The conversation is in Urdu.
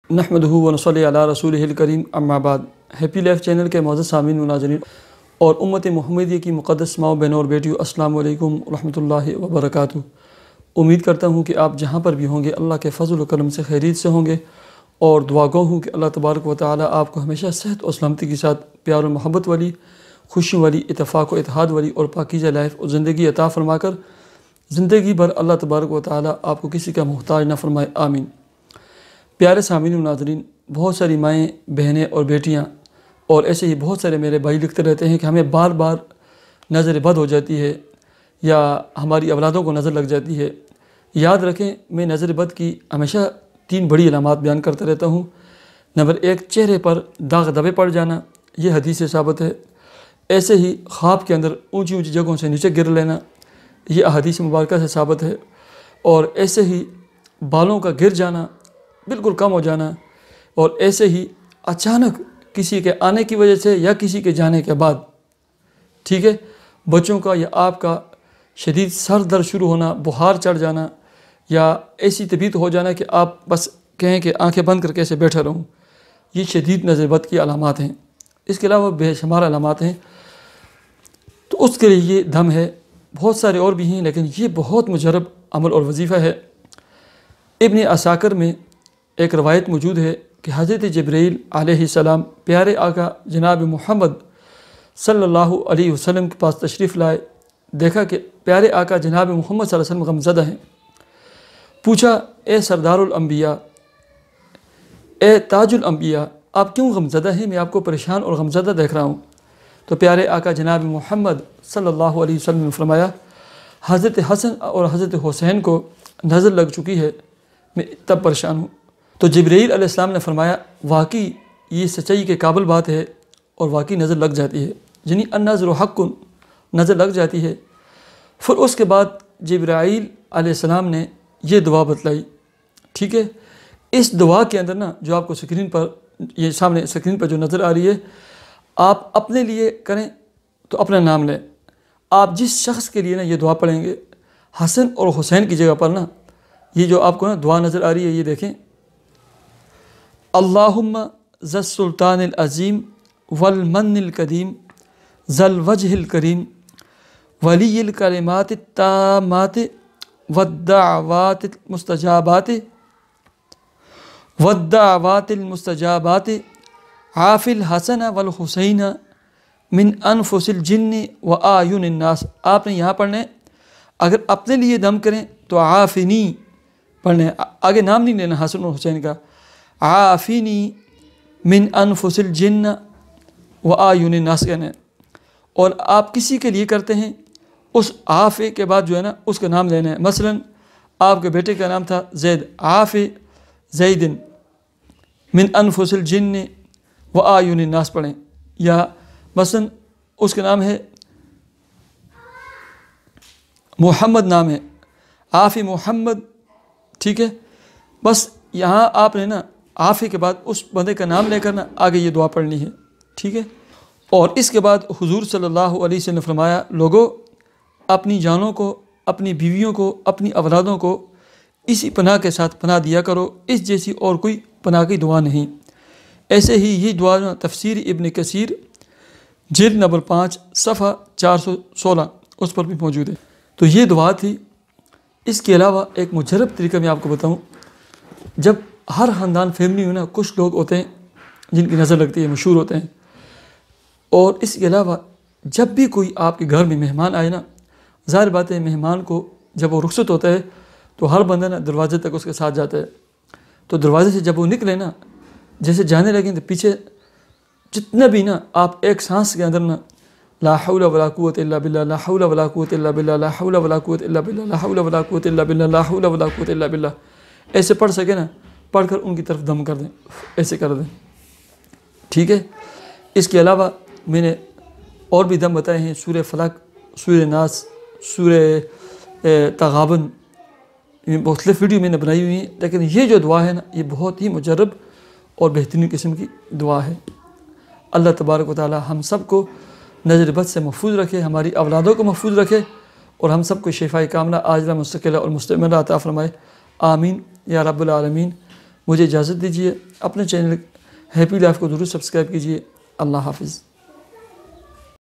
نحمدہ ونصلی علی رسولہ الکریم اما بعد۔ ہیپی لائف چینل کے معزز سامعین و ناظرین اور امت محمدیہ کی مقدس ماؤں بہنوں اور بیٹیوں، السلام علیکم ورحمۃ اللہ وبرکاتہ۔ امید کرتا ہوں کہ آپ جہاں پر بھی ہوں گے اللہ کے فضل و کرم سے خیریت سے ہوں گے، اور دعا گو ہوں کہ اللہ تبارک و تعالی آپ کو ہمیشہ صحت اور سلامتی کے ساتھ پیار و محبت والی، خوشی والی، اتفاق و اتحاد والی اور پاکیزہ لائف اور زندگی عطا فرما کر زندگی بھر اللہ تبارک و تعالی آپ کو کسی کا محتاج نہ فرمائے، آمین۔ پیارے سامعین و ناظرین، بہت ساری مائیں، بہنیں اور بیٹیاں اور ایسے ہی بہت سارے میرے بھائی لکھتے رہتے ہیں کہ ہمیں بار بار نظر بد ہو جاتی ہے یا ہماری اولادوں کو نظر لگ جاتی ہے۔ یاد رکھیں، میں نظر بد کی ہمیشہ 3 بڑی علامات بیان کرتا رہتا ہوں۔ نمبر 1، چہرے پر داغ دبے پڑ جانا، یہ حدیث سے ثابت ہے۔ ایسے ہی خواب کے اندر اونچی اونچی جگہوں سے نیچے گر لینا، یہ احادیث مبارکہ سے ثابت ہے۔ اور ایسے ہی بالوں کا گر جانا، بالکل کم ہو جانا، اور ایسے ہی اچانک کسی کے آنے کی وجہ سے یا کسی کے جانے کے بعد، ٹھیک ہے، بچوں کا یا آپ کا شدید سر درد شروع ہونا، بخار چڑھ جانا، یا ایسی طبیعت ہو جانا کہ آپ بس کہیں کہ آنکھیں بند کر کے ایسے بیٹھا رہوں، یہ شدید نظر بد کی علامات ہیں۔ اس کے علاوہ بے شمار علامات ہیں، تو اس کے لیے یہ دم ہے، بہت سارے اور بھی ہیں، لیکن یہ بہت مجرب عمل اور وظیفہ ہے۔ ابن عساکر میں ایک روایت موجود ہے کہ حضرت جبرائیل علیہ السلام پیارے آقا جناب محمد صلی اللہ علیہ وسلم کے پاس تشریف لائے، دیکھا کہ پیارے آقا جناب محمد صلی اللہ علیہ وسلم غمزدہ ہیں۔ پوچھا، اے سردار الانبیاء، اے تاج الانبیاء، آپ کیوں غمزدہ ہیں؟ میں آپ کو پریشان اور غمزدہ دیکھ رہا ہوں۔ تو پیارے آقا جناب محمد صلی اللہ علیہ وسلم نے فرمایا، حضرت حسن اور حضرت حسین کو نظر لگ چکی ہے، میں تب پریشان ہوں۔ تو جبرائیل علیہ السلام نے فرمایا، واقعی یہ سچائی کے قابل بات ہے، اور واقعی نظر لگ جاتی ہے، یعنی النظر حق، نظر لگ جاتی ہے۔ پھر اس کے بعد جبرائیل علیہ السلام نے یہ دعا بتلائی، ٹھیک ہے۔ اس دعا کے اندر نا، جو آپ کو سکرین پر، یہ سامنے سکرین پر جو نظر آ رہی ہے، آپ اپنے لیے کریں تو اپنا نام لیں۔ آپ جس شخص کے لیے نا یہ دعا پڑھیں گے، حسن اور حسین کی جگہ پر نا، یہ جو آپ کو نا دعا نظر آ رہی ہے، یہ دیکھیں، اللہم ذا السلطان العظیم والمن القدیم ذا الوجہ الکریم ولی الکلمات التامات والدعوات المستجابات عاف الحسن والحسین من انفس الجن وآیون الناس۔ آپ نے یہاں پڑھنا ہے، اگر اپنے لیے دم کریں تو عافنی پڑھنا ہے، آگے نام نہیں لینا حسن اور حسین کا، عافنی من انفس الجن وآیون الناس کہنا ہے۔ اور آپ کسی کے لیے کرتے ہیں، اس عافے کے بعد جو ہے نا اس کا نام لینا ہے۔ مثلا آپ کے بیٹے کا نام تھا زید، عاف زید من انفس الجن وآیون الناس پڑھیں۔ یا مثلا اس کا نام ہے محمد، نام ہے عاف محمد، ٹھیک ہے۔ بس یہاں آپ نے نا عافے کے بعد اس بندے کا نام لے کر نا آگے یہ دعا پڑھنی ہے، ٹھیک ہے۔ اور اس کے بعد حضور صلی اللہ علیہ وسلم نے فرمایا، لوگوں، اپنی جانوں کو، اپنی بیویوں کو، اپنی اولادوں کو اسی پناہ کے ساتھ پناہ دیا کرو، اس جیسی اور کوئی پناہ کی دعا نہیں۔ ایسے ہی یہ دعا تفسیر ابن کثیر جلد نمبر 5 صفحہ 416 اس پر بھی موجود ہے۔ تو یہ دعا تھی۔ اس کے علاوہ ایک مجرب طریقہ میں آپ کو بتاؤں، جب ہر خاندان فیملی میں نا کچھ لوگ ہوتے ہیں جن کی نظر لگتی ہے، مشہور ہوتے ہیں، اور اس کے علاوہ جب بھی کوئی آپ کے گھر میں مہمان آئے نا، ظاہر بات ہے مہمان کو جب وہ رخصت ہوتا ہے تو ہر بندہ نا دروازے تک اس کے ساتھ جاتا ہے۔ تو دروازے سے جب وہ نکلے نا، جیسے جانے لگیں تو پیچھے جتنا بھی نا آپ ایک سانس کے اندر نا لا حول ولا قوت الا باللہ، لا حول ولا قوت الا باللہ، لا حول ولا قوت الا باللہ، لا حول ولا قوت الا باللہ، لا حول ولا قوت الا باللہ، ایسے پڑھ سکے نا، پڑھ کر ان کی طرف دم کر دیں، ایسے کر دیں، ٹھیک ہے۔ اس کے علاوہ میں نے اور بھی دم بتائے ہیں، سورہ فلق، سورہ ناس، سورہ تغابن، مختلف ویڈیو میں نے بنائی ہوئی ہیں، لیکن یہ جو دعا ہے نا، یہ بہت ہی مجرب اور بہترین قسم کی دعا ہے۔ اللہ تبارک و تعالی ہم سب کو نظر بد سے محفوظ رکھے، ہماری اولادوں کو محفوظ رکھے، اور ہم سب کو شفاء کاملہ عاجلہ مستقلہ اور مستمرہ عطا فرمائے، آمین یا رب العالمین۔ مجھے اجازت دیجیے، اپنے چینل ہیپی لائف کو ضرور سبسکرائب کیجیے۔ اللہ حافظ۔